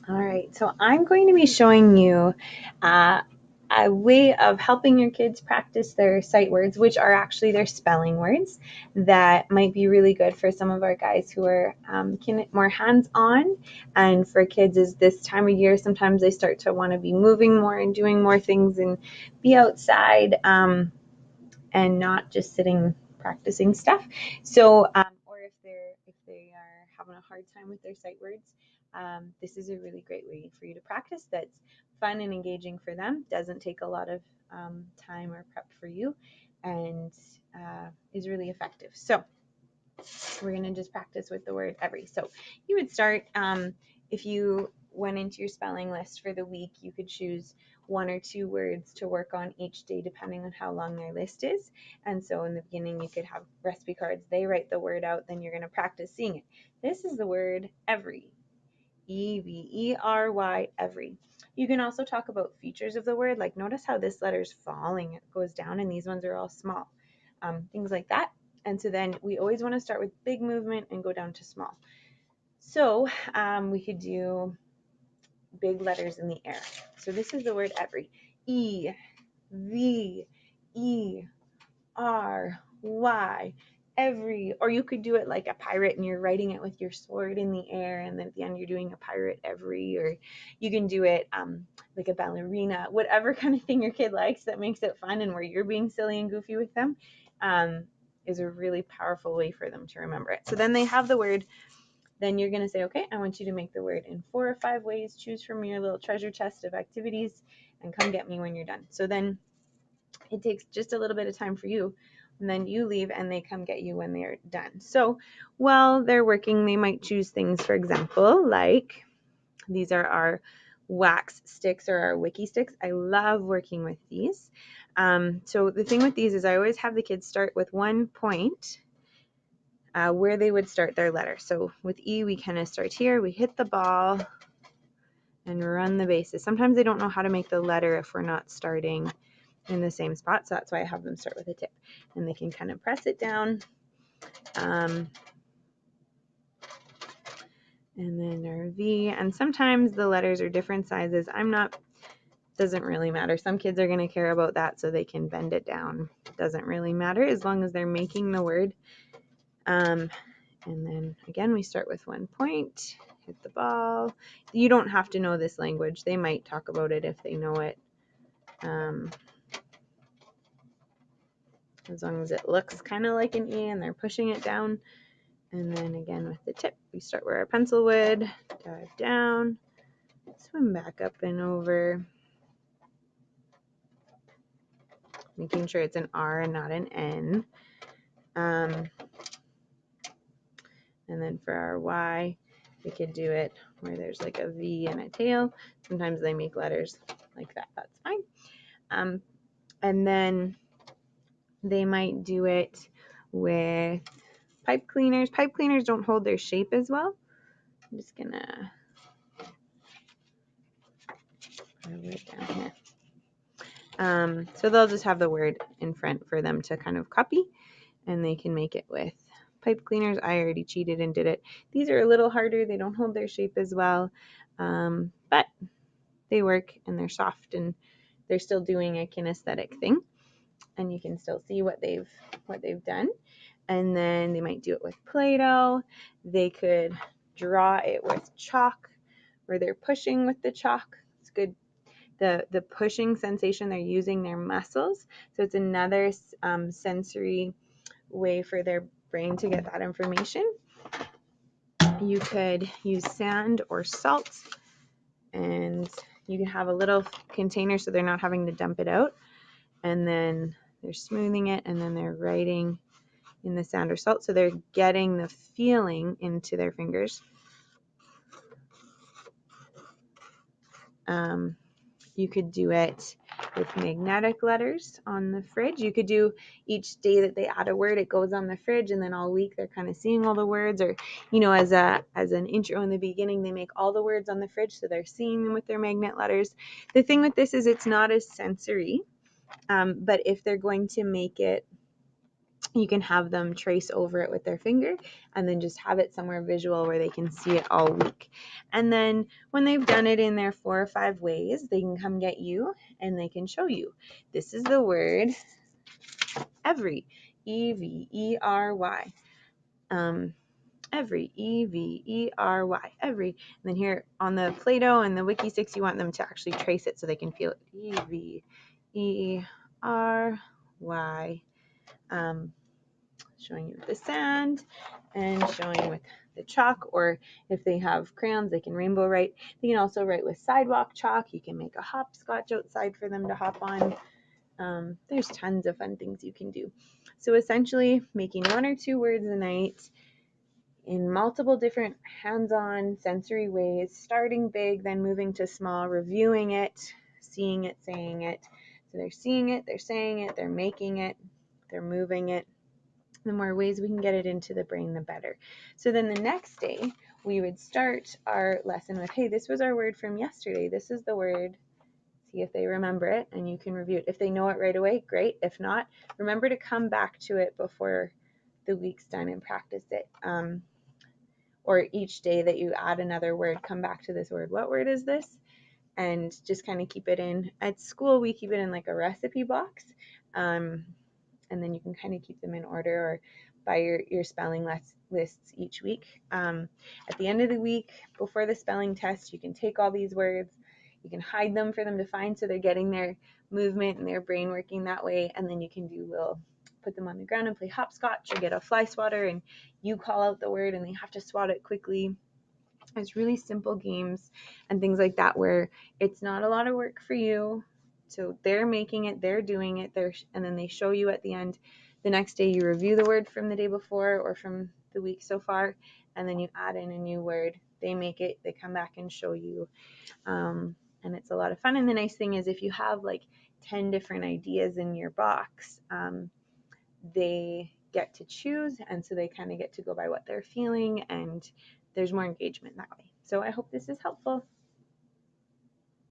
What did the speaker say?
All right, so I'm going to be showing you uh, a way of helping your kids practice their sight words, which are actually their spelling words, that might be really good for some of our guys who are more hands-on. And for kids, is this time of year, sometimes they start to want to be moving more and doing more things and be outside and not just sitting practicing stuff. So, or if they are having a hard time with their sight words, this is a really great way for you to practice. That's fun and engaging for them. Doesn't take a lot of time or prep for you, and is really effective. So we're going to just practice with the word every. So you would start, if you went into your spelling list for the week, you could choose 1 or 2 words to work on each day depending on how long their list is. And so in the beginning you could have recipe cards. They write the word out, then you're going to practice seeing it. This is the word every. Every. Every. You can also talk about features of the word, like notice how this letter is falling. It goes down and these ones are all small. Things like that. And so then we always want to start with big movement and go down to small. So we could do big letters in the air. So this is the word every. E, V, E, R, Y, every. Or you could do it like a pirate and you're writing it with your sword in the air, and then at the end you're doing a pirate every. Or you can do it like a ballerina, whatever kind of thing your kid likes that makes it fun and where you're being silly and goofy with them. Is a really powerful way for them to remember it. So then they have the word. Then you're going to say, okay, I want you to make the word in 4 or 5 ways. Choose from your little treasure chest of activities and come get me when you're done. So then it takes just a little bit of time for you, and then you leave and they come get you when they're done. So while they're working, they might choose things, for example, like these are our wax sticks or our wiki sticks. I love working with these. So the thing with these is I always have the kids start with one point where they would start their letter. So with E, we kind of start here. We hit the ball and run the bases. Sometimes they don't know how to make the letter if we're not starting in the same spot. So that's why I have them start with a tip. And they can kind of press it down. And then our V. And sometimes the letters are different sizes. Doesn't really matter. Some kids are going to care about that so they can bend it down. Doesn't really matter as long as they're making the word. And then again, we start with one point, hit the ball. You don't have to know this language. They might talk about it if they know it. As long as it looks kind of like an E and they're pushing it down. And then again with the tip, we start where our pencil would, dive down, swim back up and over, making sure it's an R and not an N. And then for our Y, we could do it where there's like a V and a tail. Sometimes they make letters like that. That's fine. And then they might do it with pipe cleaners. Pipe cleaners don't hold their shape as well. I'm just gonna move it down here. So they'll just have the word in front for them to kind of copy, and they can make it with pipe cleaners. I already cheated and did it. These are a little harder. They don't hold their shape as well, but they work and they're soft and they're still doing a kinesthetic thing, and you can still see what they've done. And then they might do it with Play-Doh. They could draw it with chalk, where they're pushing with the chalk. It's good. The pushing sensation, they're using their muscles. So it's another sensory way for their brain to get that information. You could use sand or salt, and you can have a little container so they're not having to dump it out. And then they're smoothing it, and then they're writing in the sand or salt. So they're getting the feeling into their fingers. You could do it with magnetic letters on the fridge. You could do each day that they add a word, it goes on the fridge, and then all week they're kind of seeing all the words. Or, as an intro in the beginning, they make all the words on the fridge, so they're seeing them with their magnet letters. The thing with this is it's not as sensory, but if they're going to make it You can have them trace over it with their finger and then just have it somewhere visual where they can see it all week. And then when they've done it in their 4 or 5 ways, they can come get you and they can show you. This is the word every, E-V-E-R-Y. Every, E-V-E-R-Y, every. And then here on the Play-Doh and the Wiki6, you want them to actually trace it so they can feel it. E-V-E-R-Y. Showing you with the sand and showing with the chalk, or if they have crayons, they can rainbow write. They can also write with sidewalk chalk. You can make a hopscotch outside for them to hop on. There's tons of fun things you can do. So essentially making 1 or 2 words a night in multiple different hands-on sensory ways, starting big, then moving to small, reviewing it, seeing it, saying it. So they're seeing it, they're saying it, they're making it, they're moving it. The more ways we can get it into the brain, the better. So then the next day, we would start our lesson with, hey, this was our word from yesterday. This is the word. See if they remember it, and you can review it. If they know it right away, great. If not, remember to come back to it before the week's done and practice it. Or each day that you add another word, come back to this word. What word is this? And just kind of keep it in. At school, we keep it in like a recipe box. And then you can kind of keep them in order or by your spelling lists each week. At the end of the week, before the spelling test, you can take all these words, you can hide them for them to find so they're getting their movement and their brain working that way, and then you can put them on the ground and play hopscotch or get a fly swatter and you call out the word and they have to swat it quickly. It's really simple games and things like that where it's not a lot of work for you. So they're making it, they're doing it, and then they show you at the end. The next day you review the word from the day before or from the week so far, and then you add in a new word. They make it, they come back and show you. And it's a lot of fun. And the nice thing is if you have like 10 different ideas in your box, they get to choose, and so they kind of get to go by what they're feeling, and there's more engagement that way. So I hope this is helpful.